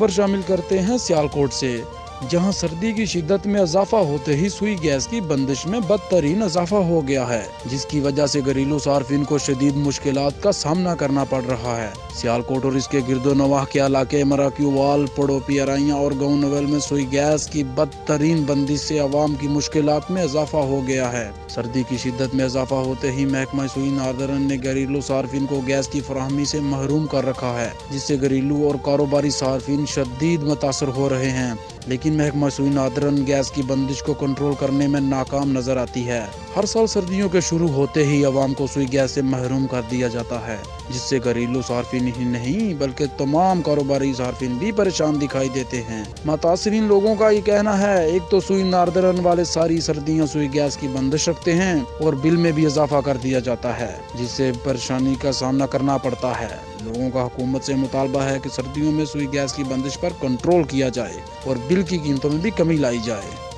खबर शामिल करते हैं सियालकोट से, जहां सर्दी की शिद्दत में इजाफा होते ही सुई गैस की बंदिश में बदतरीन इजाफा हो गया है, जिसकी वजह से घरेलू सार्फिन को शदीद मुश्किलात का सामना करना पड़ रहा है। सियालकोट और इसके गिरदोनवाह के इलाके मराक्यूवाल, पड़ोपी, अराइया और गाँव नवेल में सुई गैस की बदतरीन बंदिश से अवाम की मुश्किलात में इजाफा हो गया है। सर्दी की शिद्दत में इजाफा होते ही महकमा सुई नार्दरन ने घरेलू सार्फिन को गैस की फराहमी से महरूम कर रखा है, जिससे घरेलू और कारोबारी सार्फिन शदीद मुतासर हो रहे हैं। लेकिन महकमा सुई नार्दरन गैस की बंदिश को कंट्रोल करने में नाकाम नजर आती है। हर साल सर्दियों के शुरू होते ही अवाम को सुई गैस से महरूम कर दिया जाता है, जिससे घरेलू सार्फिन ही नहीं बल्कि तमाम कारोबारी सार्फिन भी परेशान दिखाई देते हैं। मुतासरीन लोगों का ये कहना है, एक तो सुई नार्दरन वाले सारी सर्दियां सुई गैस की बंदिश रखते हैं और बिल में भी इजाफा कर दिया जाता है, जिससे परेशानी का सामना करना पड़ता है। लोगों का हुकूमत से मुतालबा है कि सर्दियों में सुई गैस की बंदिश पर कंट्रोल किया जाए और बिल की कीमतों में भी कमी लाई जाए।